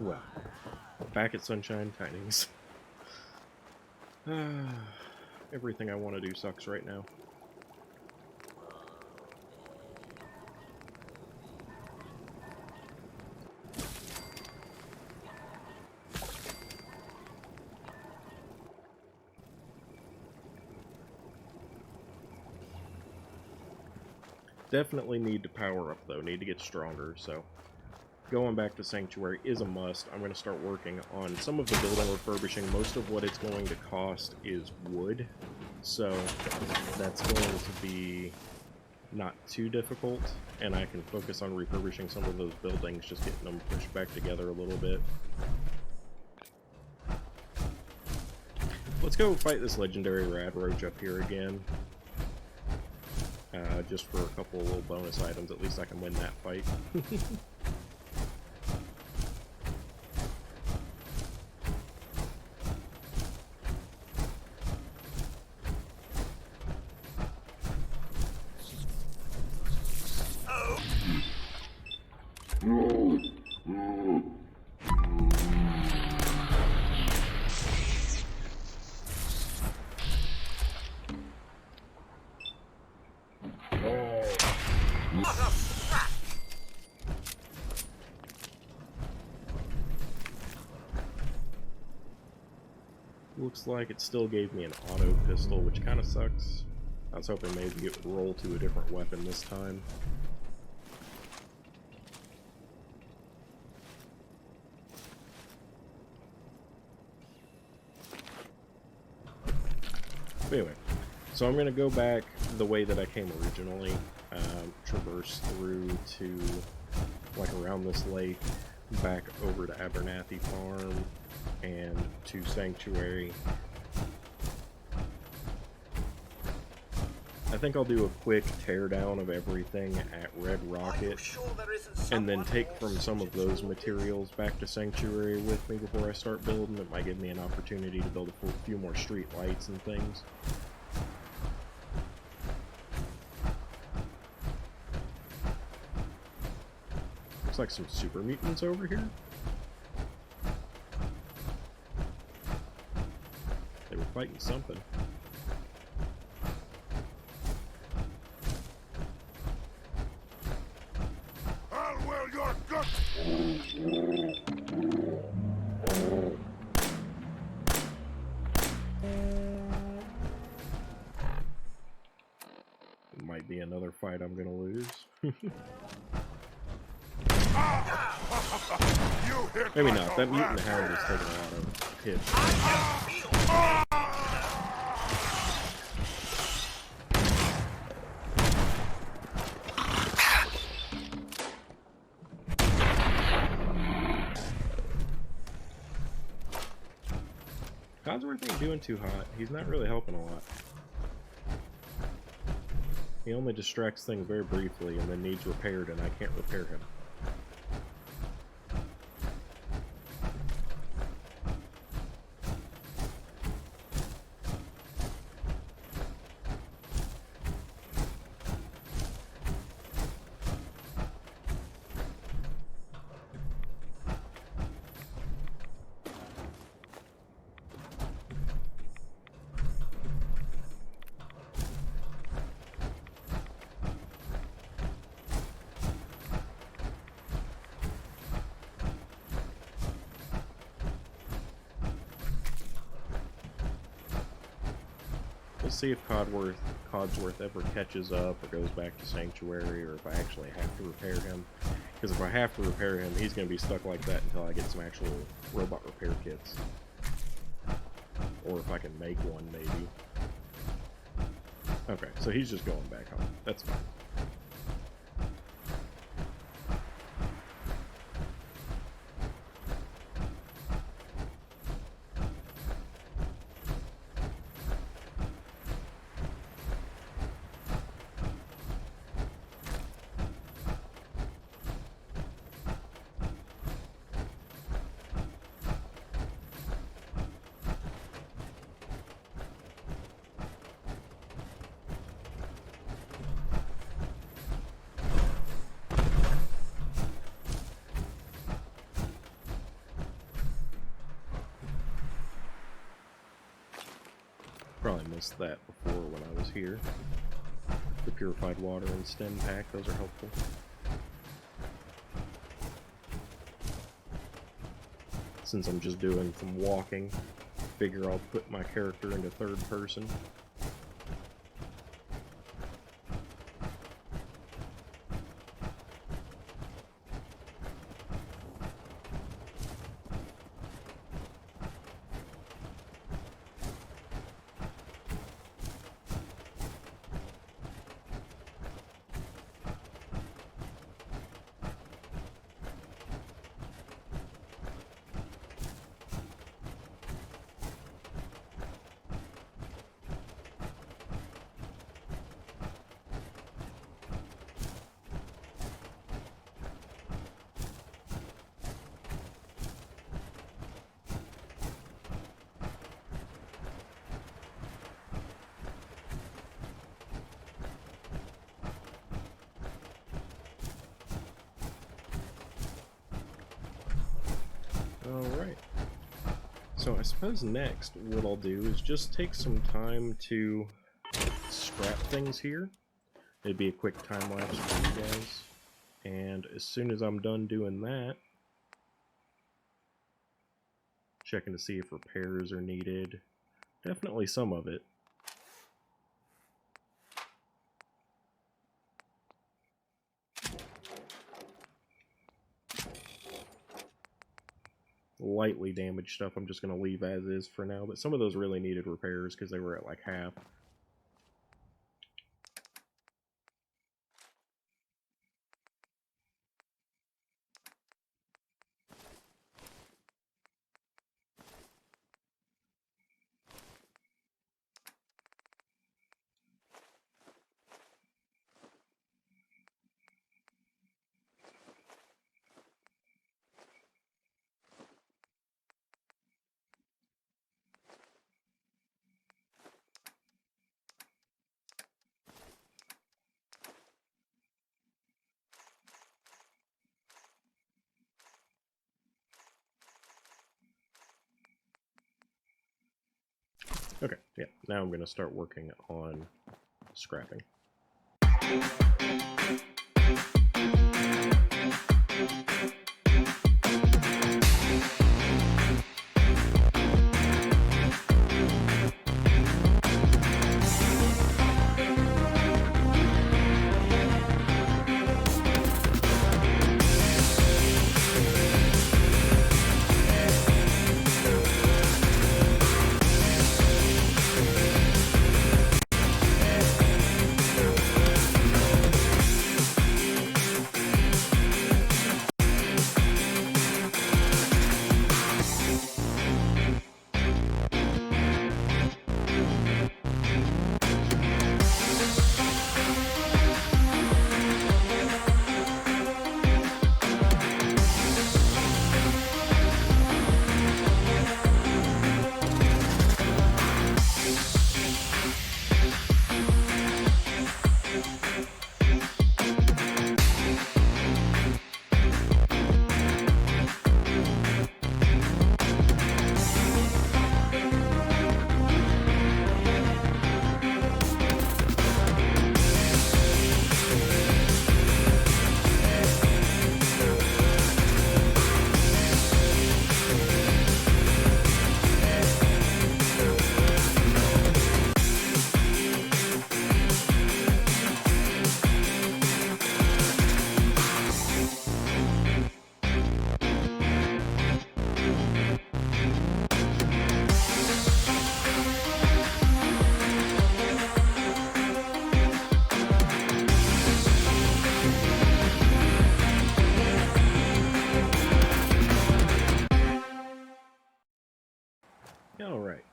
Well, back at Sunshine Tidings. Everything I want to do sucks right now. Definitely need to power up, though. Need to get stronger, so going back to Sanctuary is a must. I'm going to start working on some of the building refurbishing. Most of what it's going to cost is wood, so that's going to be not too difficult, and I can focus on refurbishing some of those buildings, just getting them pushed back together a little bit. Let's go fight this legendary Radroach up here again. Just for a couple of little bonus items, at least I can win that fight. Looks like it still gave me an auto pistol, which kind of sucks. I was hoping maybe it would roll to a different weapon this time. But anyway, so I'm going to go back the way that I came originally, traverse through to, like, around this lake, back over to Abernathy Farm, and to Sanctuary. I think I'll do a quick teardown of everything at Red Rocket, and then take from some of those materials back to Sanctuary with me before I start building. It might give me an opportunity to build a few more street lights and things. Looks like some super mutants over here. They were fighting something. I'll well your guts! It might be another fight I'm gonna lose. Maybe not. That mutant hound is taking a lot of hits. Codsworth ain't doing too hot. He's not really helping a lot. He only distracts things very briefly and then needs repaired, and I can't repair him. We'll see if Codsworth ever catches up or goes back to Sanctuary, or if I actually have to repair him. Because if I have to repair him, he's going to be stuck like that until I get some actual robot repair kits. Or if I can make one, maybe. Okay, so he's just going back home. That's fine. probably missed that before when I was here. The purified water and stem pack, those are helpful. Since I'm just doing some walking, figure I'll put my character into third person. Alright, so I suppose next what I'll do is just take some time to scrap things here. It'd be a quick time lapse for you guys, and as soon as I'm done doing that, checking to see if repairs are needed. Definitely some of it. Lightly damaged stuff I'm just going to leave as is for now, but some of those really needed repairs because they were at like half. Okay, yeah, now I'm going to start working on scrapping. Alright,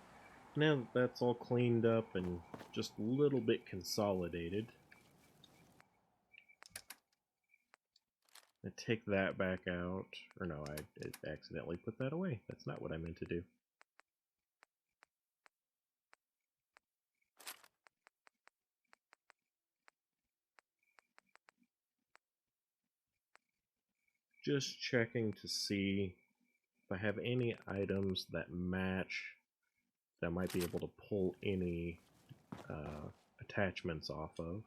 now that that's all cleaned up and just a little bit consolidated, I take that back out, or no, I accidentally put that away. That's not what I meant to do. Just checking to see if I have any items that match that I might be able to pull any attachments off of.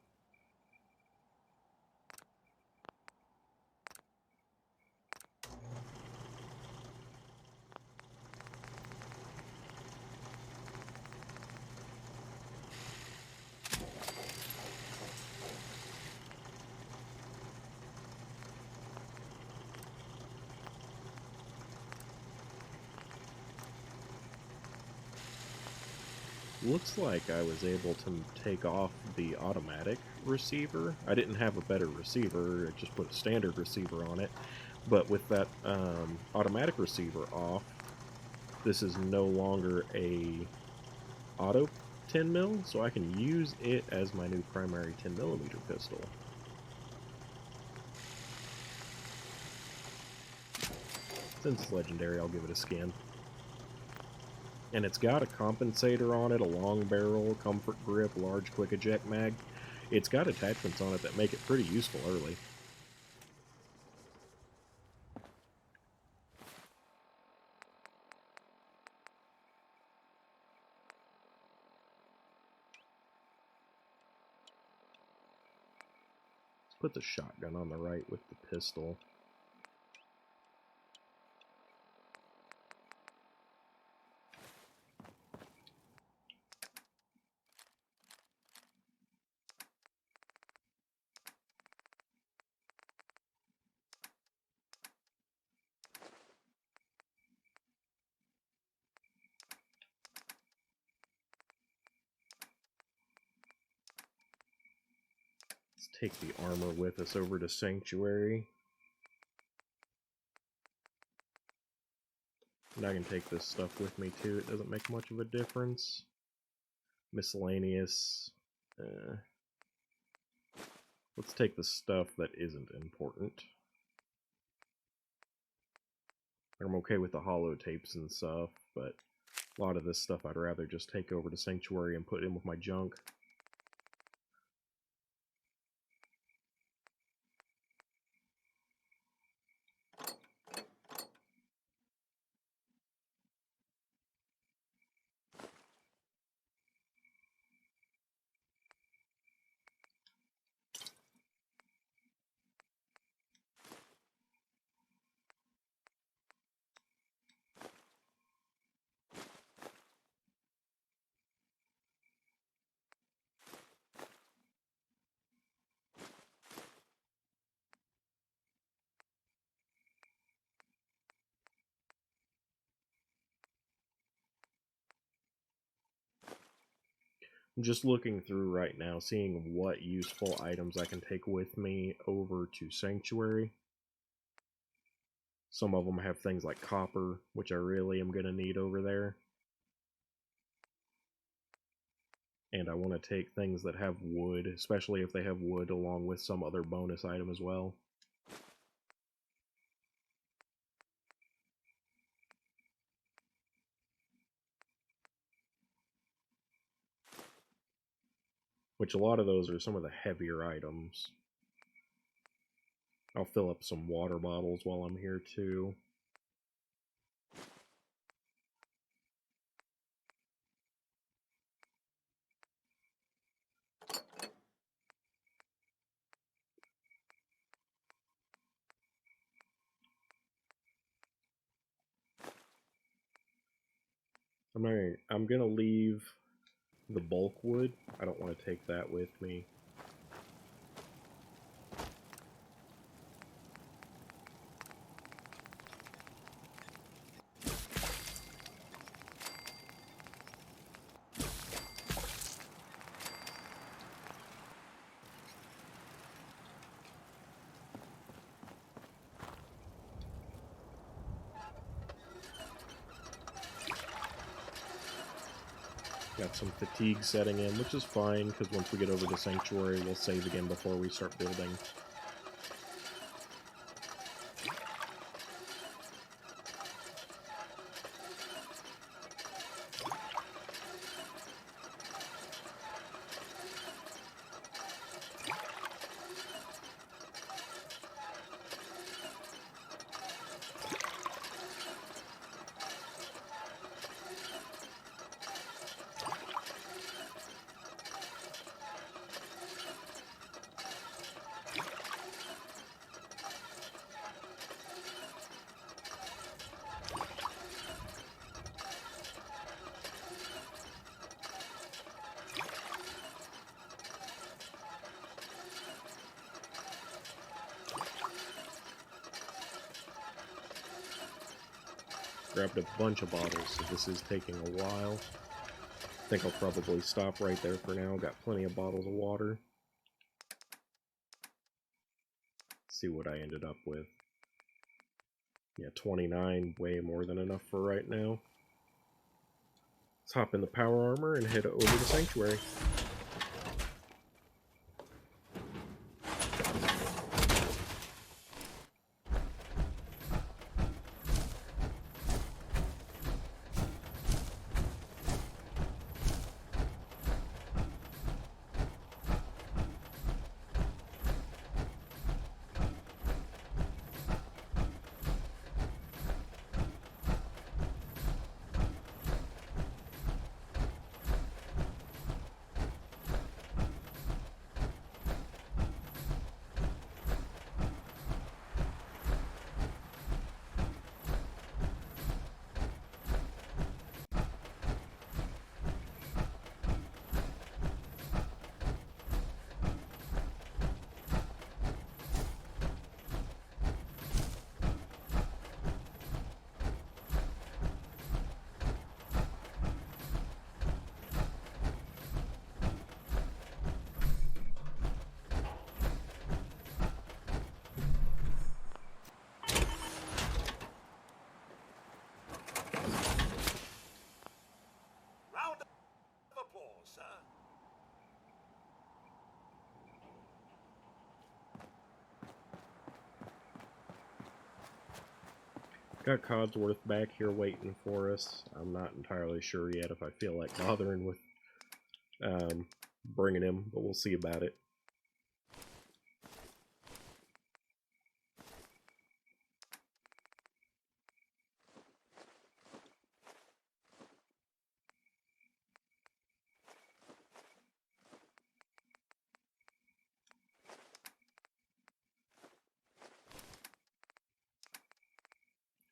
Looks like I was able to take off the automatic receiver. I didn't have a better receiver, I just put a standard receiver on it. But with that automatic receiver off, this is no longer a auto 10 mil, so I can use it as my new primary 10mm pistol. Since it's legendary, I'll give it a skin. And it's got a compensator on it, a long barrel, comfort grip, large quick eject mag. It's got attachments on it that make it pretty useful early. Let's put the shotgun on the right with the pistol. Take the armor with us over to Sanctuary. And I can take this stuff with me too, it doesn't make much of a difference. Miscellaneous. Let's take the stuff that isn't important. I'm okay with the hollow tapes and stuff, but a lot of this stuff I'd rather just take over to Sanctuary and put in with my junk. I'm just looking through right now, seeing what useful items I can take with me over to Sanctuary. Some of them have things like copper, which I really am going to need over there. And I want to take things that have wood, especially if they have wood along with some other bonus item as well. Which a lot of those are some of the heavier items. I'll fill up some water bottles while I'm here too. I'm gonna leave the bulk wood. I don't want to take that with me. Got some fatigue setting in, which is fine, because once we get over to Sanctuary, we'll save again before we start building. Grabbed a bunch of bottles, so this is taking a while. I think I'll probably stop right there for now. Got plenty of bottles of water. See what I ended up with. Yeah, 29, way more than enough for right now. Let's hop in the power armor and head over to Sanctuary. Got Codsworth back here waiting for us. I'm not entirely sure yet if I feel like bothering with bringing him, but we'll see about it.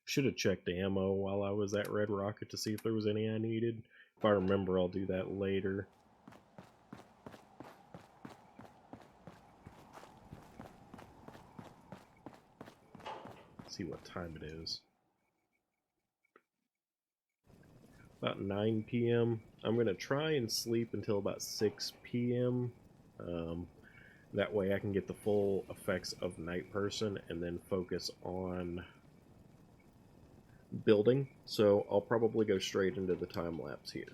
Should have checked the ammo while I was at Red Rocket to see if there was any I needed. If I remember, I'll do that later. See what time it is. About 9 p.m. I'm going to try and sleep until about 6 p.m. That way I can get the full effects of Night Person and then focus on building. So I'll probably go straight into the time-lapse here.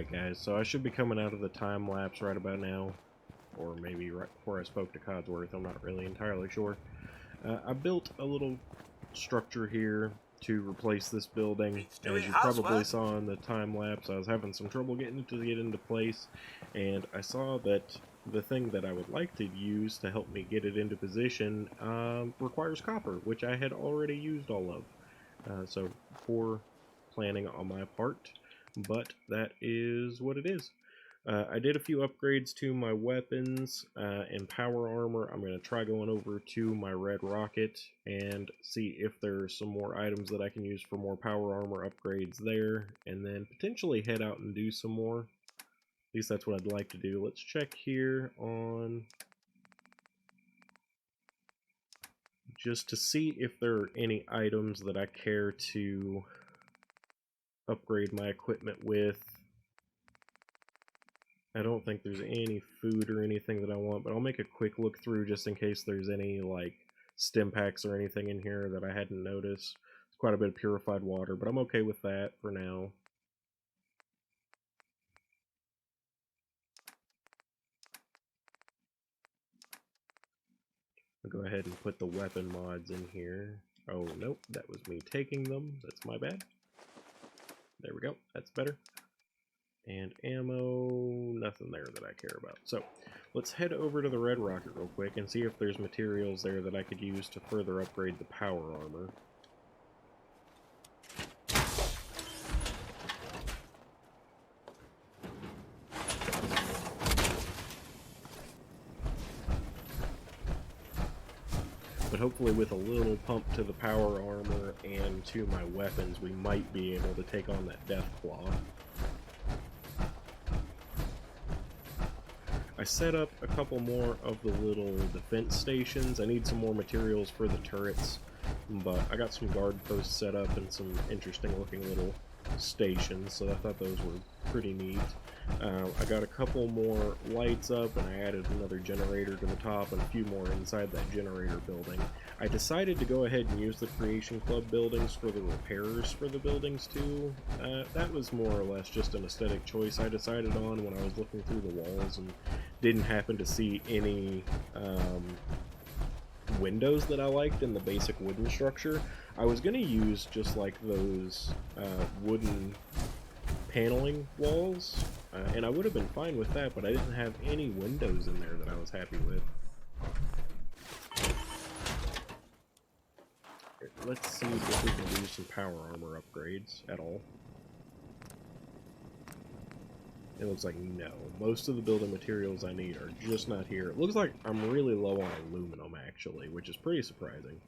Alright guys, so I should be coming out of the time-lapse right about now, or maybe right before I spoke to Codsworth, I'm not really entirely sure. I built a little structure here to replace this building. As you probably saw in the time-lapse, I was having some trouble getting it to get into place, and I saw that the thing that I would like to use to help me get it into position requires copper, which I had already used all of. So poor planning on my part, but that is what it is. I did a few upgrades to my weapons and power armor. I'm going to try going over to my red rocket and see if there's some more items that I can use for more power armor upgrades there, and then potentially head out and do some more. At least that's what I'd like to do. Let's check here on just to see if there are any items that I care to upgrade my equipment with. I don't think there's any food or anything that I want, but I'll make a quick look through just in case there's any, like, stim packs or anything in here that I hadn't noticed. It's quite a bit of purified water, but I'm okay with that for now. I'll go ahead and put the weapon mods in here. Oh, nope, that was me taking them. That's my bad. There we go, that's better. And ammo, nothing there that I care about. So, let's head over to the red rocket real quick and see if there's materials there that I could use to further upgrade the power armor. But hopefully with a little pump to the power armor and to my weapons, we might be able to take on that death claw. I set up a couple more of the little defense stations. I need some more materials for the turrets, but I got some guard posts set up and some interesting looking little stations, so I thought those were pretty neat. I got a couple more lights up, and I added another generator to the top and a few more inside that generator building. I decided to go ahead and use the Creation Club buildings for the repairers for the buildings too. That was more or less just an aesthetic choice I decided on when I was looking through the walls and didn't happen to see any windows that I liked in the basic wooden structure. I was going to use just like those wooden paneling walls, and I would have been fine with that, but I didn't have any windows in there that I was happy with. Here, let's see if we can do some power armor upgrades at all. It looks like no. Most of the building materials I need are just not here. It looks like I'm really low on aluminum, actually, which is pretty surprising.